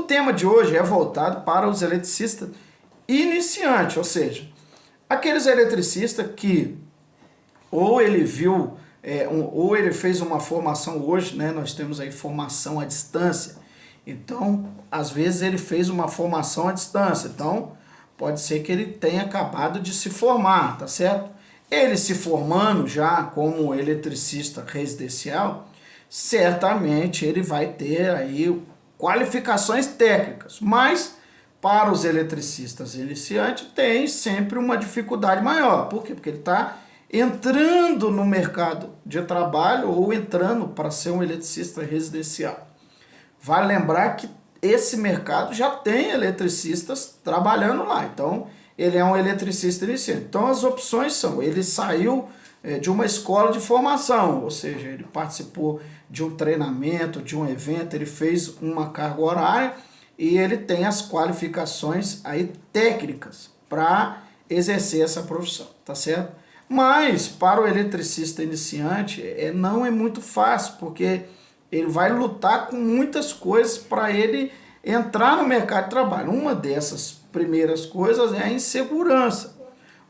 tema de hoje é voltado para os eletricistas iniciantes, ou seja, aqueles eletricistas que ou ele viu, ou ele fez uma formação hoje, né? Nós temos aí formação à distância. Então, às vezes ele fez uma formação à distância. Então, pode ser que ele tenha acabado de se formar, tá certo? Ele se formando já como eletricista residencial, certamente ele vai ter aí qualificações técnicas, mas para os eletricistas iniciantes tem sempre uma dificuldade maior. Por quê? Porque ele está entrando no mercado de trabalho ou entrando para ser um eletricista residencial. Vale lembrar que esse mercado já tem eletricistas trabalhando lá, então ele é um eletricista iniciante. Então as opções são, ele saiu de uma escola de formação, ou seja, ele participou de um treinamento, de um evento, ele fez uma carga horária e ele tem as qualificações aí técnicas para exercer essa profissão, tá certo? Mas para o eletricista iniciante não é muito fácil, porque ele vai lutar com muitas coisas para ele entrar no mercado de trabalho. Uma dessas primeiras coisas é a insegurança.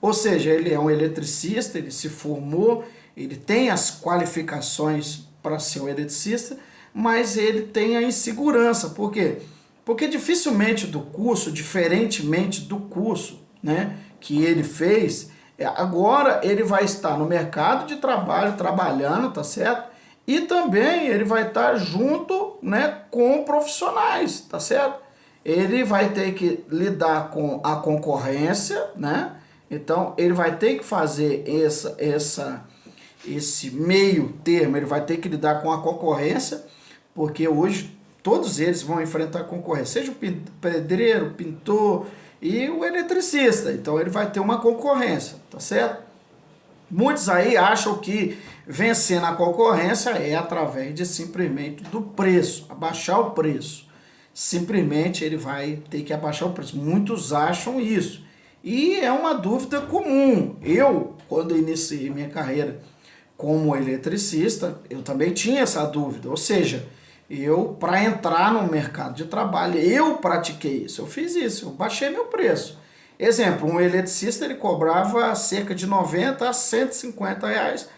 Ou seja, ele é um eletricista, ele se formou, ele tem as qualificações para ser um eletricista, mas ele tem a insegurança. Por quê? Porque dificilmente do curso, diferentemente do curso, né, que ele fez, agora ele vai estar no mercado de trabalho, trabalhando, tá certo? E também ele vai estar junto, né, com profissionais, tá certo? Ele vai ter que lidar com a concorrência, né? Então ele vai ter que fazer esse meio termo, ele vai ter que lidar com a concorrência, porque hoje todos eles vão enfrentar concorrência, seja o pedreiro, o pintor e o eletricista. Então ele vai ter uma concorrência, tá certo? Muitos aí acham que vencer na concorrência é através de simplesmente do preço, abaixar o preço. Simplesmente ele vai ter que abaixar o preço. Muitos acham isso. E é uma dúvida comum. Eu, quando iniciei minha carreira como eletricista, eu também tinha essa dúvida. Ou seja, para entrar no mercado de trabalho, eu pratiquei isso. Eu fiz isso, eu baixei meu preço. Exemplo, um eletricista ele cobrava cerca de 90 a 150 reais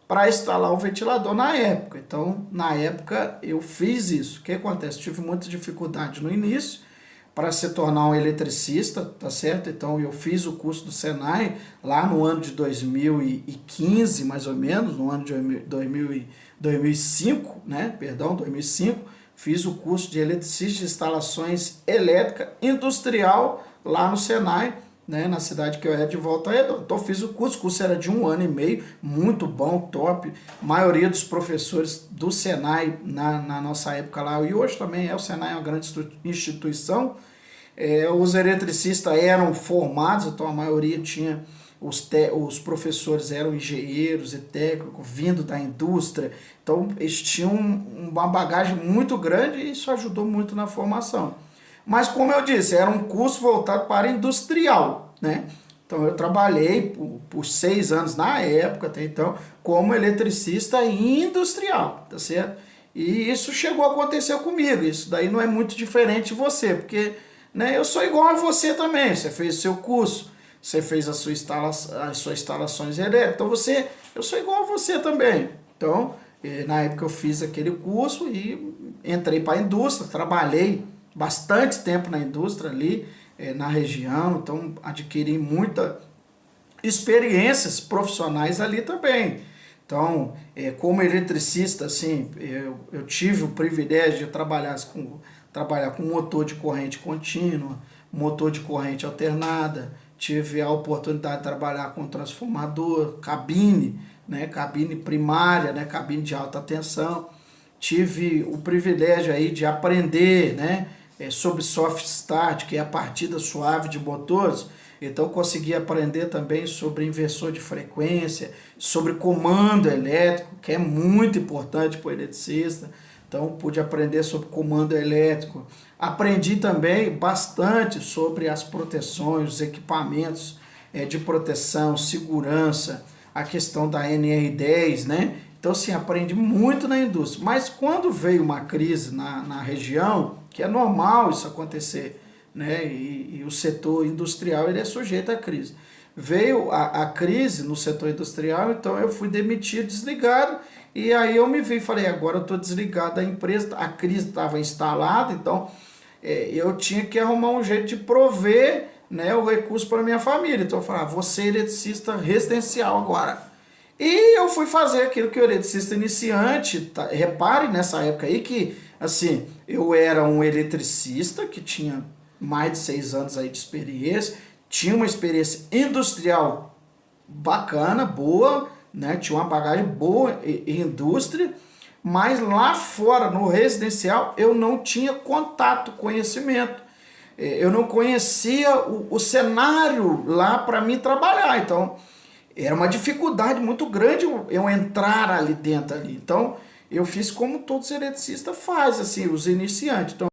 para instalar o ventilador na época. Então, na época, eu fiz isso. O que acontece? Tive muita dificuldade no início para se tornar um eletricista, tá certo? Então, eu fiz o curso do Senai lá no ano de 2015, mais ou menos, no ano de 2005, né? Perdão, 2005. Fiz o curso de eletricista de instalações elétrica industrial lá no Senai, né, na cidade que eu era de Volta Redonda. Então fiz o curso era de 1 ano e meio, muito bom, top. A maioria dos professores do Senai na nossa época lá, e hoje também o Senai é uma grande instituição, os eletricistas eram formados, então a maioria tinha, os professores eram engenheiros e técnicos, vindo da indústria, então eles tinham uma bagagem muito grande e isso ajudou muito na formação. Mas, como eu disse, era um curso voltado para industrial, né? Então, eu trabalhei por 6 anos na época, até então, como eletricista industrial, tá certo? E isso chegou a acontecer comigo. Isso daí não é muito diferente de você, porque, né, eu sou igual a você também. Você fez o seu curso, você fez as suas instalações elétricas, então eu sou igual a você também. Então, na época eu fiz aquele curso e entrei para a indústria, trabalhei bastante tempo na indústria ali, na região, então adquiri muitas experiências profissionais ali também. Então, como eletricista, assim, eu tive o privilégio de trabalhar com motor de corrente contínua, motor de corrente alternada, tive a oportunidade de trabalhar com transformador, cabine, né, cabine primária, né, cabine de alta tensão. Tive o privilégio aí de aprender, né, sobre soft start, que é a partida suave de motores. Então consegui aprender também sobre inversor de frequência, sobre comando elétrico, que é muito importante para o eletricista. Então pude aprender sobre comando elétrico. Aprendi também bastante sobre as proteções, os equipamentos de proteção, segurança, a questão da NR10, né? Então, assim, aprendi muito na indústria. Mas quando veio uma crise na região, que é normal isso acontecer, né? E o setor industrial ele é sujeito à crise. Veio a crise no setor industrial, então eu fui demitido, desligado, e aí eu me vi e falei, agora eu estou desligado da empresa, a crise estava instalada, então eu tinha que arrumar um jeito de prover, né, o recurso para minha família. Então eu falei, vou ser eletricista residencial agora. E eu fui fazer aquilo que o eletricista iniciante, tá? Repare nessa época aí que, assim, eu era um eletricista que tinha mais de 6 anos aí de experiência, tinha uma experiência industrial bacana, boa, né? Tinha uma bagagem boa em indústria, mas lá fora, no residencial, eu não tinha contato, conhecimento. Eu não conhecia o cenário lá para mim trabalhar, então era uma dificuldade muito grande eu entrar ali dentro ali. Então eu fiz como todos os eletricistas fazem, assim, os iniciantes. Então